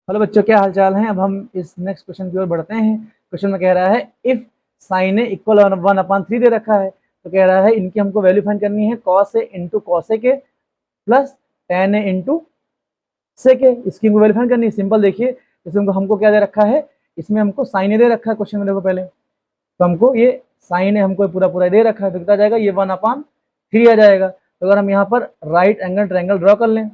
Hello बच्चों, क्या हाल चाल हैं। अब हम इस नेक्स्ट क्वेश्चन की ओर बढ़ते हैं। क्वेश्चन में कह रहा है इफ साइन ए इक्वल 1/3 दे रखा है, तो कह रहा है इनकी हमको वैल्यू फाइंड करनी है cos A into cos A के प्लस टेन ए इंटू सेक ए। इसकी हमको वैल्यू फाइंड करनी है। सिंपल देखिए, इसमें हमको क्या दे रखा है, इसमें हमको साइन ए दे रखा है क्वेश्चन में। देखो पहले तो हमको ये साइन ए हमको पूरा पूरा दे रखा है, तो कितना जाएगा, ये 1/3 आ जाएगा। तो अगर हम यहाँ पर राइट एंगल ट्रायंगल ड्रॉ कर लें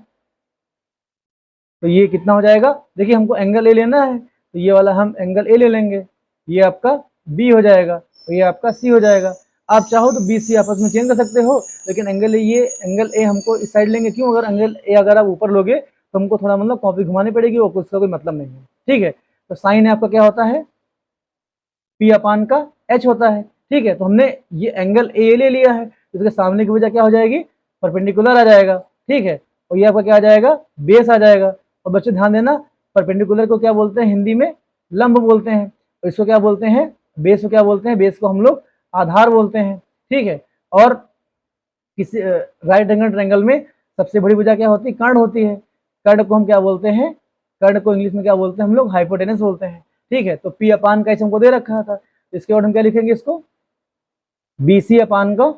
तो ये कितना हो जाएगा। देखिए हमको एंगल ए लेना है, तो ये वाला हम एंगल ए ले लेंगे, ये आपका बी हो जाएगा, तो ये आपका सी हो जाएगा। आप चाहो तो बी सी आपस में चेंज कर सकते हो, लेकिन ये एंगल ए हमको इस साइड लेंगे। क्यों, अगर एंगल ए अगर आप ऊपर लोगे तो हमको थोड़ा मतलब कॉपी घुमानी पड़ेगी, वो उसका कोई मतलब नहीं है। ठीक है, तो साइन आपका क्या होता है, पी अपान का एच होता है। ठीक है, तो हमने ये एंगल ए ले लिया है, इसके सामने की वजह क्या हो जाएगी, परपेंडिकुलर आ जाएगा। ठीक है, और ये आपका क्या आ जाएगा, बेस आ जाएगा। और बच्चे ध्यान देना, परपेंडिकुलर को क्या बोलते हैं हिंदी में, लंब बोलते हैं। और इसको क्या बोलते हैं, बेस को क्या बोलते हैं, बेस को हम लोग आधार बोलते हैं। ठीक है, और किसी राइट एंगल ट्रायंगल में सबसे बड़ी भुजा क्या होती है, कर्ण होती है। कर्ण को हम क्या बोलते हैं, कर्ण को इंग्लिश में क्या बोलते हैं हम लोग, हाइपोटेनस बोलते हैं। ठीक है, तो पी अपान का एच हमको दे रखा था, इसके बाद हम क्या लिखेंगे, इसको बी सी अपान का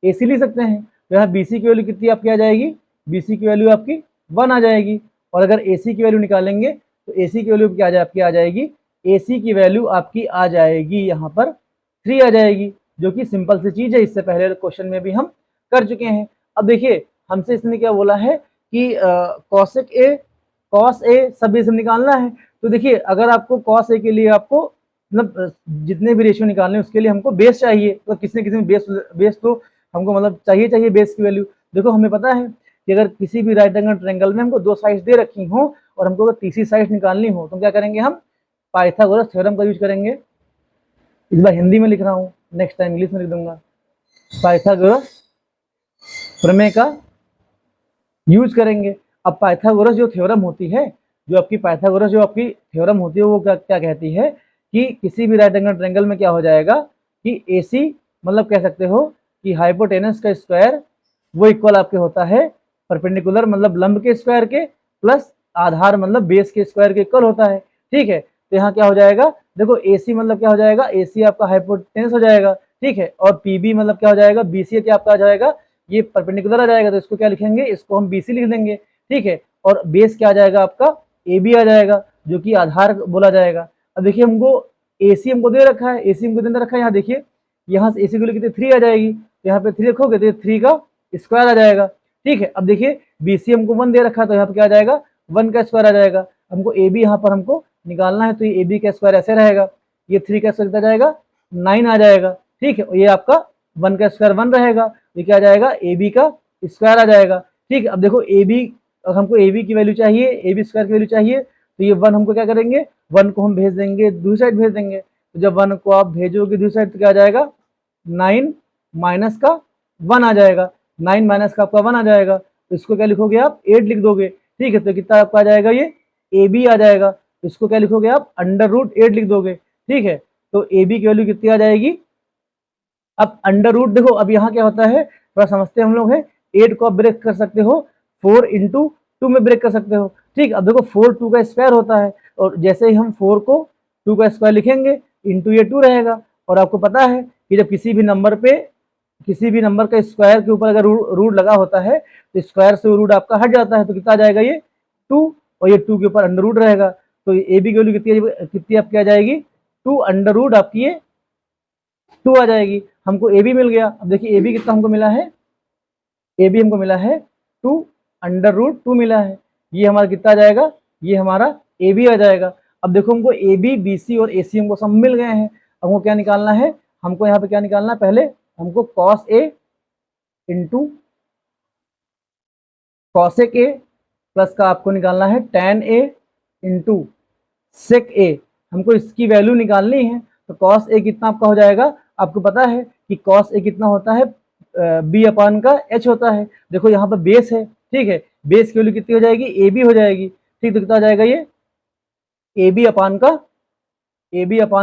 ए सी लिख सकते हैं। तो यहाँ बी सी की वैल्यू कितनी आपकी आ जाएगी, बी सी की वैल्यू आपकी 1 आ जाएगी। और अगर ए सी की वैल्यू निकालेंगे तो ए सी की वैल्यू क्या आपकी आ जाएगी, ए सी की वैल्यू आपकी आ जाएगी यहाँ पर 3 आ जाएगी, जो कि सिंपल सी चीज़ है, इससे पहले क्वेश्चन में भी हम कर चुके हैं। अब देखिए हमसे इसने क्या बोला है कि कॉसेक ए कॉस ए सब ये सब निकालना है। तो देखिए अगर आपको कॉस ए के लिए आपको मतलब जितने भी रेशियो निकालने उसके लिए हमको बेस चाहिए, तो किसी न किसी में बेस तो हमको मतलब चाहिए बेस की वैल्यू। देखो हमें पता है कि अगर किसी भी राइट एंगल ट्रायंगल में हमको 2 साइड्स दे रखी हो और हमको अगर तीसरी साइड निकालनी हो, तो क्या करेंगे, हम पाइथागोरस थ्योरम का यूज करेंगे। इस बार हिंदी में लिख रहा हूँ, नेक्स्ट टाइम इंग्लिश में लिख दूंगा। पाइथागोरस प्रमेय का यूज करेंगे। अब पाइथागोरस जो थ्योरम होती है, जो आपकी थ्योरम होती है, वो क्या कहती है कि किसी भी राइट एंगल ट्रायंगल में क्या हो जाएगा कि AC मतलब कह सकते हो कि हाइपोटेनस का स्क्वायर वो इक्वल आपके होता है परपेंडिकुलर मतलब लंब के स्क्वायर के प्लस आधार मतलब बेस के स्क्वायर के इक्वल होता है। ठीक है, तो यहाँ क्या हो जाएगा, देखो AC मतलब क्या हो जाएगा, AC आपका हाइपोटेनस हो जाएगा। ठीक है, और PB मतलब क्या हो जाएगा, BC क्या आपका आ जाएगा, ये परपेंडिकुलर आ जाएगा, तो इसको क्या लिखेंगे, इसको हम BC लिख देंगे। ठीक है, और बेस क्या आ जाएगा आपका, AB आ जाएगा, जो कि आधार बोला जाएगा। अब देखिए हमको AC हमको दे रखा है, AC हमको दे रखा है, यहाँ देखिए यहाँ से AC की वैल्यू कितनी 3 आ जाएगी, तो यहाँ पे 3 रखोगे तो 3 का स्क्वायर आ जाएगा। ठीक है, अब देखिए BC हमको 1 दे रखा है, तो यहाँ पे क्या आ जाएगा, 1 का स्क्वायर आ जाएगा। हमको AB यहाँ पर हमको निकालना है, तो ये AB का स्क्वायर ऐसे रहेगा, ये 3 का स्क्वायर कितना जाएगा, 9 आ जाएगा। ठीक है, ये आपका 1 का स्क्वायर 1 रहेगा, ये क्या आ जाएगा, AB का स्क्वायर आ जाएगा। ठीक है, अब देखो हमको AB की वैल्यू चाहिए, AB स्क्वायर की वैल्यू चाहिए, तो ये 1 हमको क्या करेंगे, 1 को हम भेज देंगे दूसरी साइड भेज देंगे। तो जब 1 को आप भेजोगे दूसरी साइड तो क्या आ जाएगा, 9 माइनस का 1 आ जाएगा, 9 माइनस का आपका 1 आ जाएगा, तो इसको क्या लिखोगे आप, 8 लिख दोगे। ठीक है, तो कितना आपका आ जाएगा, ये AB आ जाएगा, तो इसको क्या लिखोगे आप, √8 लिख दोगे। ठीक है, तो AB की वैल्यू कितनी आ जाएगी, अब √ देखो अब यहाँ क्या होता है, थोड़ा समझते हम लोग हैं। 8 को आप ब्रेक कर सकते हो 4 × 2 में ब्रेक कर सकते हो। ठीक, अब देखो 4 2 का स्क्वायर होता है, और जैसे ही हम 4 को 2 का स्क्वायर लिखेंगे इंटू ये 2 रहेगा। और आपको पता है कि जब किसी भी नंबर का स्क्वायर के ऊपर अगर रूट लगा होता है तो स्क्वायर से रूट आपका हट जाता है, तो कितना आ जाएगा, ये 2, और ये 2 के ऊपर √ रहेगा। तो ए बी की वैल्यू कितनी आपकी आ जाएगी, 2 आपकी ये 2 आ जाएगी। हमको ए बी मिल गया। अब देखिए ए बी कितना हमको मिला है, ए बी हमको मिला है 2 मिला है। ये हमारा कितना आ जाएगा, ये हमारा ए बी आ जाएगा। अब देखो हमको ए बी बी सी और ए सी हमको सब मिल गए हैं। अब हमको क्या निकालना है, हमको यहाँ पे क्या निकालना है, पहले हमको cos A into cosec A plus का आपको निकालना है tan ए इंटू सेक ए। हमको इसकी वैल्यू निकालनी है। तो कॉस ए कितना आपका हो जाएगा, आपको पता है कि कॉस ए कितना होता है, बी अपान का एच होता है। देखो यहाँ पर बेस है, ठीक है, बेस की वैल्यू कितनी हो जाएगी, ए बी हो जाएगी। ठीक, तो कितना आ जाएगा, ये ए बी अपान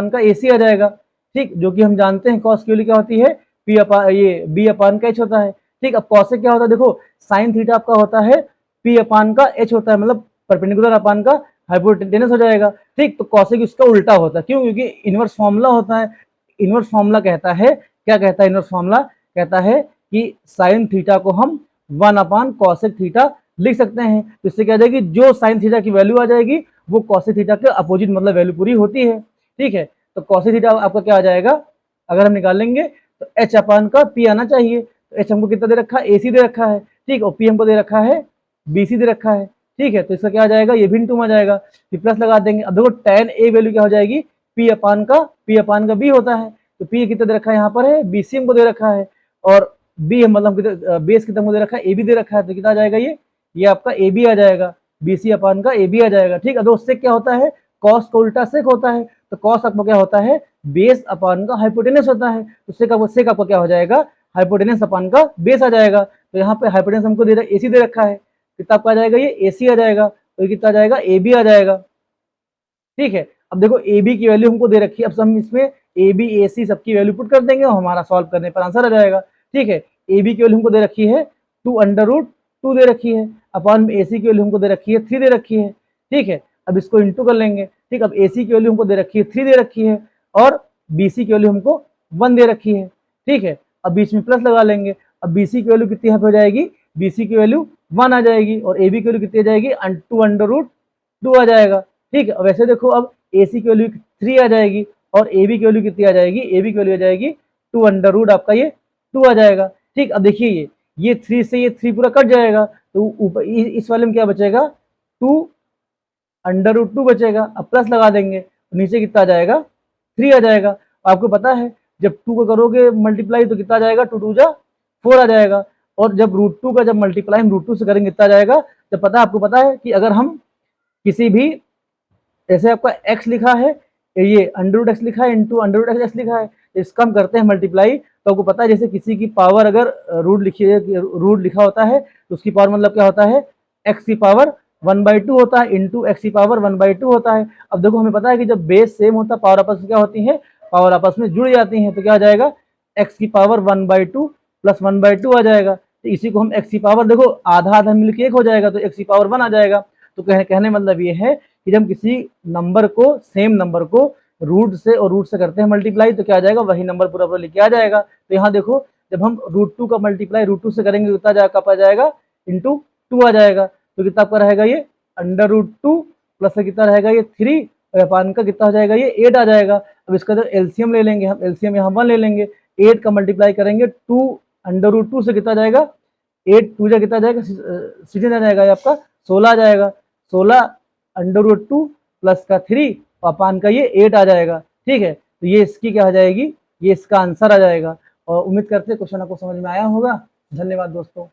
का ए सी आ जाएगा। ठीक, जो कि हम जानते हैं कॉस की वैल्यू क्या होती है, ये बी अपान का एच होता है। ठीक, अब कॉस से क्या होता है, देखो साइन थीटा आपका होता है पी अपान का एच होता है, मतलब परपेंडिकुलर अपान का हाइपोटेनस हो जाएगा। ठीक, तो कॉसेक इसका उल्टा होता है, क्यों? क्योंकि इनवर्स फॉर्मूला होता है। इनवर्स फॉर्मूला कहता है, क्या कहता है इनवर्स फॉर्मूला? कहता है कि साइन थीटा को हम 1 कॉसेक थीटा लिख सकते हैं। तो इससे क्या आ जाएगी, जो साइन थीटा की वैल्यू आ जाएगी वो कॉसेक थीटा के अपोजिट मतलब वैल्यू पूरी होती है। ठीक है, तो कॉसेक थीटा आपका क्या आ जाएगा, अगर हम निकालेंगे तो एच अपान का पी आना चाहिए। तो एच हमको कितना दे रखा है, AC दे रखा है। ठीक, और पी हमको दे रखा है BC दे रखा है। ठीक है, तो इसका क्या आ जाएगा, ये भी इंटू में आ जाएगा, फिर प्लस लगा देंगे। अब देखो tan A वैल्यू क्या हो जाएगी, P अपान का B होता है। तो P कितना दे रखा है, यहाँ पर है BC हमको दे रखा है, और B मतलब बेस कितना हमको दे रखा है, AB दे रखा है। तो कितना आ जाएगा, ये आपका AB आ जाएगा, BC अपान का AB आ जाएगा। ठीक, अब उससे क्या होता है, कॉस का उल्टा सेक होता है। तो कॉस आपका क्या होता है, बेस अपान का हाइपोटेनस होता है। तो सेक आपका क्या हो जाएगा, हाइपोटेनस अपान का बेस आ जाएगा। तो यहाँ पे हाइपोटेनस हमको दे रखा, AC दे रखा है, कितना आपका आ जाएगा, ये AC आ जाएगा। तो ये कितना आ जाएगा, AB आ जाएगा। ठीक है, अब देखो AB की वैल्यू हमको दे रखी है, अब हम इसमें AB AC सबकी वैल्यू पुट कर देंगे और हमारा सॉल्व करने पर आंसर आ जाएगा। ठीक है, AB की वैल्यू हमको दे रखी है 2√2 दे रखी है, अपॉन AC की वैल्यू हमको दे रखी है 3 दे रखी है। ठीक है, अब इसको इंटू कर लेंगे। ठीक, अब AC की वैल्यू हमको दे रखी है 3 दे रखी है, और BC की वैल्यू हमको 1 दे रखी है। ठीक है, अब बीच में प्लस लगा लेंगे। अब BC की वैल्यू कितनी यहाँ पे हो जाएगी, BC की वैल्यू 1 आ जाएगी, और AB की वैल्यू कितनी आ जाएगी, 2√2 आ जाएगा। ठीक है, अब ऐसे देखो, अब AC की वैल्यू 3 आ जाएगी, और AB की वैल्यू कितनी आ जाएगी, AB की वैल्यू आ जाएगी 2 आपका ये 2 आ जाएगा। ठीक, अब देखिए ये 3 से ये 3 पूरा कट जाएगा, तो ऊपर इस वाले में क्या बचेगा, 2√2 बचेगा। अब प्लस लगा देंगे, तो नीचे कितना आ जाएगा, 3 आ जाएगा। आपको पता है जब 2 को करोगे मल्टीप्लाई तो कितना आ जाएगा, 2 2 जा 4 आ जाएगा। और जब √2 का जब मल्टीप्लाई हम √2 से करेंगे कितना आ जाएगा, तो पता है आपको पता है कि अगर हम किसी भी, जैसे आपका x लिखा है, ये √x लिखा है इंटू √x लिखा है, इसका हम करते हैं मल्टीप्लाई, तो आपको पता है जैसे किसी की पावर अगर रूट लिखा होता है तो उसकी पावर मतलब क्या होता है, x की पावर 1/2 होता है इंटू x की पावर 1/2 होता है। अब देखो हमें पता है कि जब बेस सेम होता है पावर आपस में क्या होती है, पावर आपस में जुड़ जाती हैं। तो क्या आ जाएगा, x की पावर 1/2 प्लस 1/2 आ जाएगा। तो इसी को हम x की पावर, देखो आधा आधा मिलकर 1 हो जाएगा, तो x की पावर 1 आ जाएगा। तो कहने मतलब ये है कि जब किसी नंबर को, सेम नंबर को रूट से करते हैं मल्टीप्लाई, तो क्या आ जाएगा, वही नंबर पूरा पूरा लिखे आ जाएगा। तो यहाँ देखो जब हम √2 का मल्टीप्लाई √2 से करेंगे कितना आ जाएगा, इंटू 2 आ जाएगा। तो कितना आपका रहेगा, ये √2 प्लस कितना रहेगा, ये 3, और अपान का कितना हो जाएगा, ये 8 आ जाएगा। अब इसका जब एलसीएम ले लेंगे, हम एलसीएम यहाँ 1 ले लेंगे, 8 का मल्टीप्लाई करेंगे 2√2 से कितना जाएगा, 8 2 जा कितना जाएगा, 16 आ जाएगा, आपका 16 आ जाएगा। 16 √2 प्लस का 3 अपान का ये 8 आ जाएगा। ठीक है, तो ये इसकी क्या आ जाएगी, ये इसका आंसर आ जाएगा। और उम्मीद करते हैं क्वेश्चन आपको समझ में आया होगा। धन्यवाद दोस्तों।